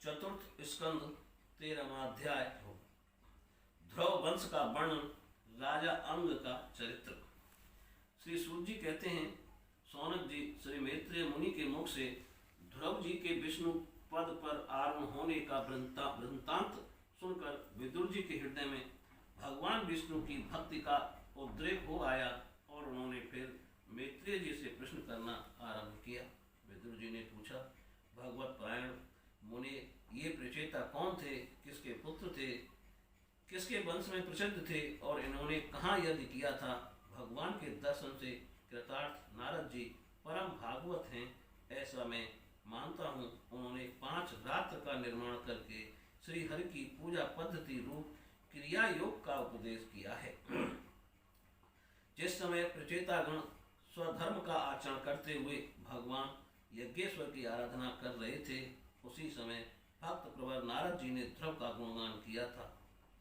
चतुर्थ स्कंद 13वां अध्याय। ध्रुव वंश का वर्णन, राजा अंग का चरित्र। श्री सूत जी कहते हैं, सौनक जी श्री मैत्रेय मुनि के मुख से ध्रुव जी के विष्णु पद पर आरूढ़ होने का वृंतांत सुनकर विदुर जी के हृदय में भगवान विष्णु की भक्ति का उद्रेक हो आया और उन्होंने फिर मैत्रेय जी से प्रश्न करना आरंभ किया। विदुर जी ने पूछा, भगवत परायण मुनि, ये प्रचेता कौन थे, किसके पुत्र थे, किसके वंश में प्रसिद्ध थे और इन्होंने कहाँ यज्ञ किया था? भगवान के दर्शन से कृतार्थ नारद जी परम भागवत हैं, ऐसा मैं मानता हूँ। उन्होंने 5 रात्र का निर्माण करके श्री हरि की पूजा पद्धति रूप क्रिया योग का उपदेश किया है। जिस समय प्रचेतागण स्वधर्म का आचरण करते हुए भगवान यज्ञेश्वर की आराधना कर रहे थे, उसी समय भक्त प्रवर नारद जी ने ध्रुव का गुणगान किया था।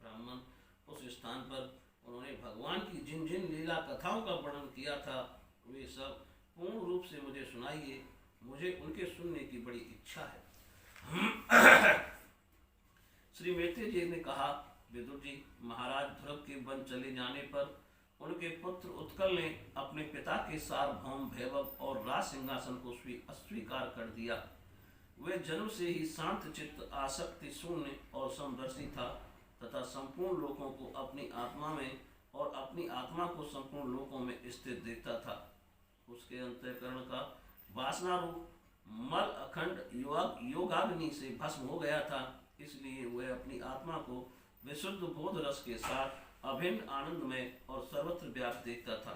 ब्राह्मण, उस स्थान पर उन्होंने भगवान की जिन जिन लीला कथाओं का वर्णन किया था, वे सब पूर्ण रूप से मुझे सुनाइए, मुझे उनके सुनने की बड़ी इच्छा है। श्री मैत्रेय जी ने कहा, विदुर जी, महाराज ध्रुव के वन चले जाने पर उनके पुत्र उत्कल ने अपने पिता के सार्वभौम वैभव और राज सिंहासन को अस्वीकार कर दिया। वे जन्म से ही शांत चित्त, आसक्ति शून्य और समदर्शी था तथा संपूर्ण लोगों को अपनी आत्मा में और अपनी आत्मा को संपूर्ण लोगों में स्थित देखता था। उसके अंतःकरण का वासना रूप मल अखंड योगाग्नि से भस्म हो गया था, इसलिए वह अपनी आत्मा को विशुद्ध बोध रस के साथ अभिन्न आनंद में और सर्वत्र व्याप्त देखता था।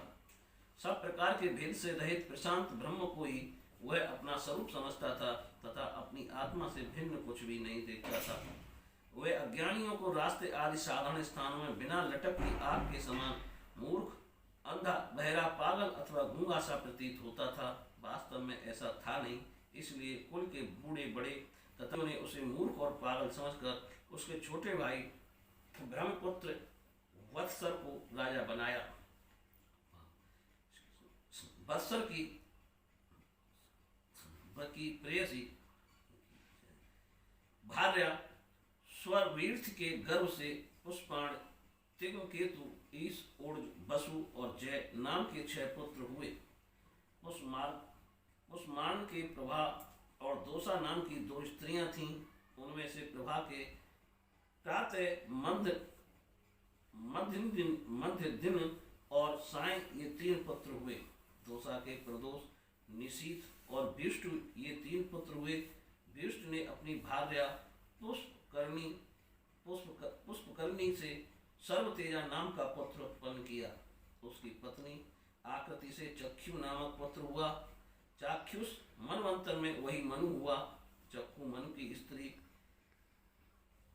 सब प्रकार के भेद से रहित प्रशांत ब्रह्म को ही वह अपना स्वरूप समझता था तथा अपनी आत्मा से भिन्न कुछ भी नहीं देखता था। वह अज्ञानियों को रास्ते आदि साधारण स्थानों में बिना लटक की आग के समान मूर्ख, अंधा, बहरा, पागल अथवा गूंगा सा प्रतीत होता था। वास्तव में ऐसा था नहीं, इसलिए कुल के बूढ़े बड़े तथा उन्हें उसे मूर्ख और पागल समझकर उसके छोटे भाई ब्रह्मपुत्र वत्सर को राजा बनाया। वत्सर की प्रेयसी भार्या स्वरवीर्थ के गर्भ से पुष्पाण, तिग्मकेतु, ईश, ऊर्ज, वसु और जय नाम के 6 पुत्र हुए। पुष्मान के प्रभा और दोसा नाम की 2 स्त्रियां थीं। उनमें से प्रभा के प्रातः मध्य दिन और साय ये 3 पुत्र हुए। दोसा के प्रदोष, निशीथ और विष्णु ये 3 पुत्र हुए। विष्णु ने अपनी भार्या पुष्पकर्णी से सर्वतेजा नाम का पुत्र उत्पन्न किया। उसकी पत्नी आकृति से चक्षु नामक पुत्र हुआ। चाक्षुष मनवंतर में वही मनु हुआ। चक्षु मनु की स्त्री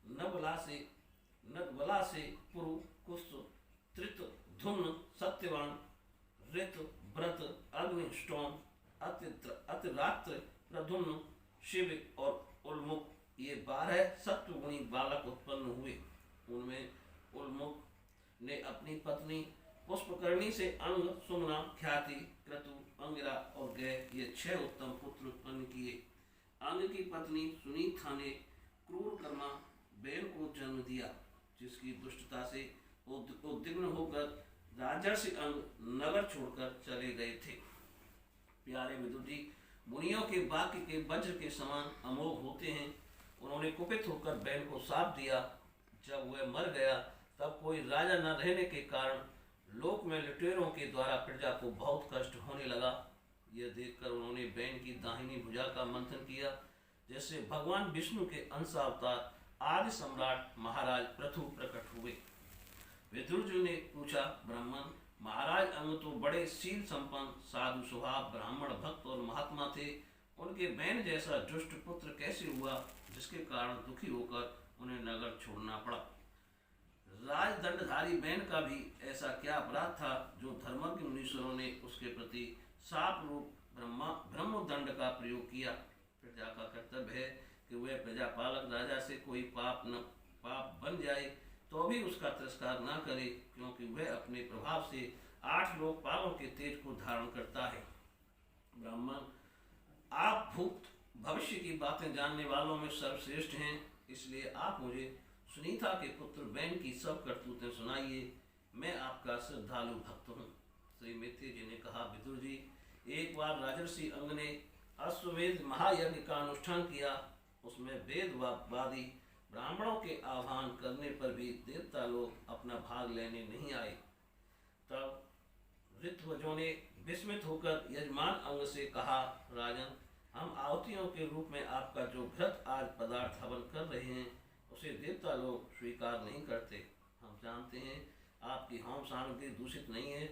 नवला से पुरु, कुश, त्रित, धुम्न, सत्यवान, ऋत, व्रत, अग्नि, स्टोम, अतिरात्र, प्रधुम्न, शिव और उल्मुख ये 12 सत्वगुणी बालक उत्पन्न हुए। उनमें उल्मुख ने अपनी पत्नी पुष्पकर्णी से अंग, सुमना, ख्याति, क्रतु, अंगिरा और गय ये 6 उत्तम पुत्र उत्पन्न किए। अंग की पत्नी सुनीता ने क्रूर कर्मा बेन को जन्म दिया, जिसकी दुष्टता से उद्विग्न होकर राजर्षि अंग नगर छोड़कर चले गए थे। प्यारे विदुर जी, मुनियों के वाक्य के वज्र के समान अमोघ होते हैं। उन्होंने कुपित होकर बैन को शाप दिया। जब वह मर गया तब कोई राजा न रहने के कारण लोक में लुटेरों के द्वारा प्रजा को बहुत कष्ट होने लगा। यह देखकर उन्होंने बैन की दाहिनी भुजा का मंथन किया, जिससे भगवान विष्णु के अंशावतार आदि सम्राट महाराज पृथु प्रकट हुए। विदुर जी ने पूछा, ब्राह्मण, महाराज अंग तो बड़े शील संपन्न, साधु स्वभाव, ब्राह्मण भक्त और महात्मा थे। उनके बैन जैसा दुष्ट पुत्र कैसे हुआ, जिसके कारण दुखी होकर उन्हें नगर छोड़ना पड़ा? राजदंडधारी बैन का भी ऐसा क्या अपराध था जो धर्मज्ञ मुनीश्वरों ने उसके प्रति शाप रूप ब्रह्मदंड का प्रयोग किया? प्रजा का कर्तव्य है कि वह प्रजापालक राजा से कोई पाप बन जाए तो भी उसका तिरस्कार न करे, क्योंकि वह अपने प्रभाव से 8 लोकपालों के तेज को धारण करता है। ब्राह्मण, आप भविष्य की बातें जानने वालों में सर्वश्रेष्ठ हैं, इसलिए आप मुझे सुनीता के पुत्र बैन की सब करतूतें सुनाइए। मैं आपका श्रद्धालु भक्त हूँ। श्री मैत्री जी ने कहा, विदुर जी, एक बार राजर्षि अंग ने अश्वमेध महायज्ञ का अनुष्ठान किया। उसमें वेदवादी ब्राह्मणों के आह्वान करने पर भी देवता लोग अपना भाग लेने नहीं आए। तब ऋत्वजों ने विस्मित होकर यजमान अंग से कहा, राजन, हम आहुतियों के रूप में आपका जो घृत आज पदार्थ हवन कर रहे हैं उसे देवता लोग स्वीकार नहीं करते। हम जानते हैं आपकी होम सामग्री दूषित नहीं है,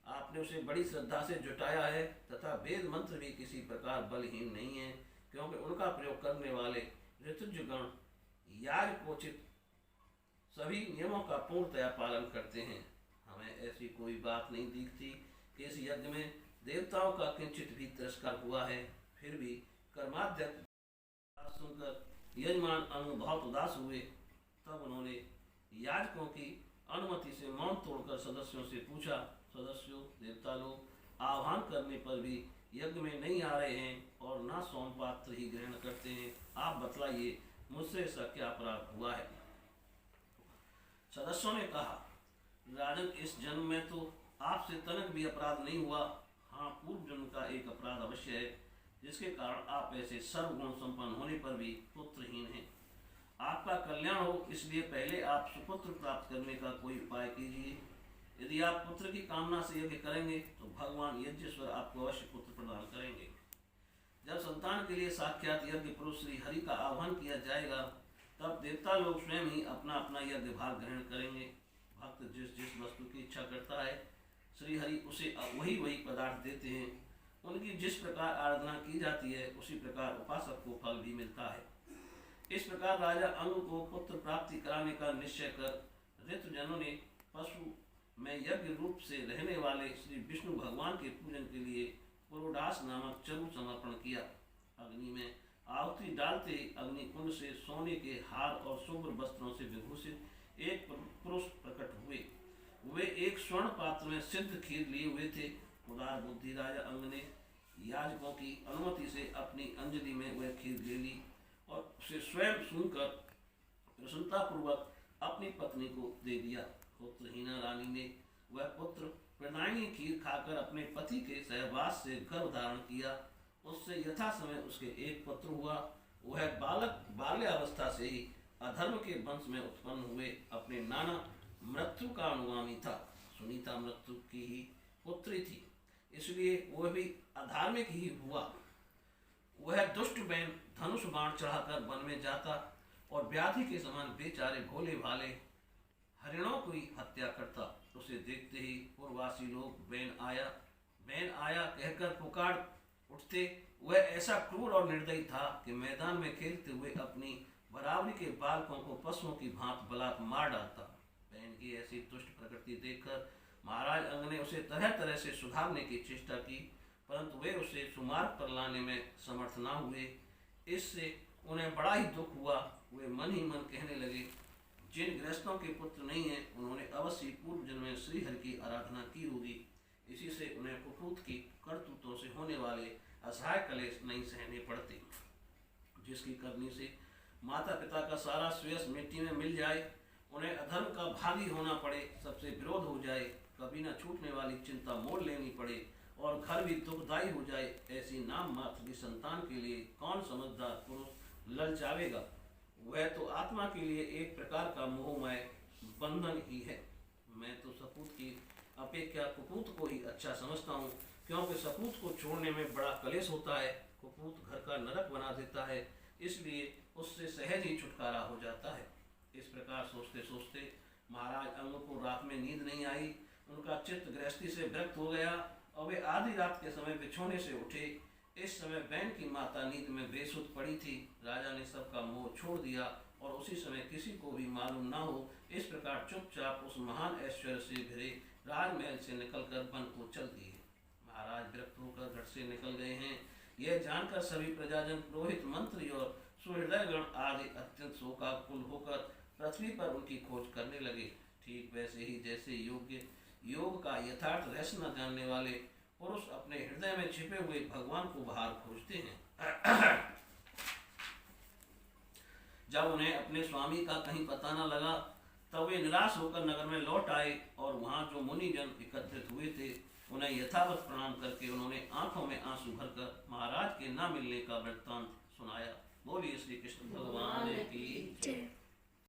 आपने उसे बड़ी श्रद्धा से जुटाया है तथा वेद मंत्र भी किसी प्रकार बलहीन नहीं है, क्योंकि उनका प्रयोग करने वाले ऋतुजगण याजकोचित सभी नियमों का पूर्णतया पालन करते हैं। हमें ऐसी कोई बात नहीं दिखती कि इस यज्ञ में देवताओं का किंचित भी तिरस्कार हुआ है। फिर भी कर्माध्यक्ष सुनकर यजमान अंग बहुत उदास हुए। तब उन्होंने याजकों की अनुमति से मौन तोड़कर सदस्यों से पूछा, सदस्यों, देवता लोग आह्वान करने पर भी यज्ञ में नहीं आ रहे हैं और ना सोम पात्र ही ग्रहण करते हैं, आप बतलाइए मुझसे ऐसा क्या अपराध हुआ है। सदस्यों ने कहा, राजन, इस जन्म में तो आपसे तनक भी अपराध नहीं हुआ। हाँ, पूर्व जन्म का एक अपराध अवश्य है, जिसके कारण आप ऐसे सर्वगुण संपन्न होने पर भी पुत्रहीन हैं। आपका कल्याण हो, इसलिए पहले आप सुपुत्र प्राप्त करने का कोई उपाय कीजिए। यदि आप पुत्र की कामना से यज्ञ करेंगे तो भगवान यज्ञेश्वर आपको अवश्य पुत्र प्रदान करेंगे। जब संतान के लिए साक्षात यज्ञ पुरुष श्री हरि का आह्वान किया जाएगा, तब देवता लोग स्वयं ही अपना अपना यज्ञ भाग ग्रहण करेंगे। भक्त जिस जिस वस्तु की इच्छा करता है, श्री हरि उसे वही वही पदार्थ देते हैं। उनकी जिस प्रकार आराधना की जाती है, उसी प्रकार उपासक को फल भी मिलता है। इस प्रकार राजा अंग को पुत्र प्राप्ति कराने का निश्चय कर ऋतुजनों ने पशु में यज्ञ रूप से रहने वाले श्री विष्णु भगवान के पूजन के लिए पुरोडास नामक चरु समर्पण किया। अग्नि में आहुति डालते ही अग्नि कुंड से सोने के हार और शुभ्र वस्त्रों से विभूषित एक पुरुष प्रकट हुए। वे एक स्वर्ण पात्र में सिद्ध खीर लिए हुए थे। उदार बुद्धि राजा अंग ने याजकों की अनुमति से अपनी अंजलि में वह खीर ले ली और उसे स्वयं सुनकर प्रसन्नतापूर्वक अपनी पत्नी को दे दिया। पुत्रहीना रानी ने वह पुत्र प्रणायनी खीर खाकर अपने पति के सहवास से गर्भ धारण किया। उससे यथा समय उसके एक पुत्र हुआ। वह बालक बाल्यावस्था से ही अधर्म के वंश में उत्पन्न हुए अपने नाना मृत्यु का अनुगामी था। सुनीता मृत्यु की ही पुत्री थी, इसलिए वह भी अधार्मिक ही हुआ। वह दुष्ट बैन धनुष बाण चढ़ाकर वन में जाता और व्याधि के समान बेचारे भोले भाले हरिणों की हत्या करता। उसे देखते ही पूर्ववासी लोग बैन आया कहकर पुकार उठते। वह ऐसा क्रूर और निर्दयी था कि मैदान में खेलते हुए अपनी बराबरी के बालकों को पशुओं की भांति बलात् मार डालता। बैन की ऐसी दुष्ट प्रकृति देखकर महाराज अंग ने उसे तरह तरह से सुधारने की चेष्टा की, परंतु वे उसे सुमार्ग पर लाने में समर्थ न हुए। इससे उन्हें बड़ा ही दुख हुआ। वे मन ही मन कहने लगे, जिन गृहस्थों के पुत्र नहीं हैं, उन्होंने अवश्य पूर्व जन्म में श्रीहरि की आराधना की होगी। इसी से उन्हें कुपूत की करतूतों से होने वाले असहाय क्लेश नहीं सहने पड़ते, जिसकी करनी से माता पिता का सारा श्रेयस मिट्टी में मिल जाए, उन्हें अधर्म का भागी होना पड़े, सबसे विरोध हो जाए, कभी न छूटने वाली चिंता मोल लेनी पड़े और घर भी दुखदायी हो जाए। ऐसी नाम मात्र की संतान के लिए कौन समझदार पुरुष ललचावेगा। वह तो आत्मा के लिए एक प्रकार का मोहमय बंधन ही है। मैं तो सपूत की अपेक्षा कुपूत को ही अच्छा समझता हूँ, क्योंकि सपूत को छोड़ने में बड़ा कलेश होता है। कुपूत घर का नरक बना देता है, इसलिए उससे सहज ही छुटकारा हो जाता है। इस प्रकार सोचते सोचते महाराज अंग को रात में नींद नहीं आई। उनका चित्त गृहस्थी से विरक्त हो गया और वे आधी रात के समय बिछोने से उठे। इस समय बैन की माता नींद में बेसुध पड़ी थी। राजा ने सबका मोह छोड़ दिया और उसी समय किसी को भी मालूम ना हो, इस प्रकार चुपचाप उस महान ऐश्वर्य से घिरे राजमहल से निकलकर वन को चल दिए। महाराज विरक्त होकर घर से निकल गए हैं, यह जानकर सभी प्रजाजन, पुरोहित, मंत्री और सुहृदयगण आदि अत्यंत शोकाकुल होकर पृथ्वी पर उनकी खोज करने लगे। ठीक वैसे ही जैसे योग का यथार्थ रहस्य न जानने वाले पुरुष अपने हृदय में छिपे हुए भगवान को बाहर खोजते हैं। जब उन्हें अपने स्वामी का कहीं पता न लगा तब वे निराश होकर नगर में लौट आए और वहाँ जो मुनिजन एकत्रित हुए थे उन्हें यथावत प्रणाम करके उन्होंने आंखों में आंसू भरकर महाराज के न मिलने का वृत्तांत सुनाया। बोलिए श्री कृष्ण भगवान की जय।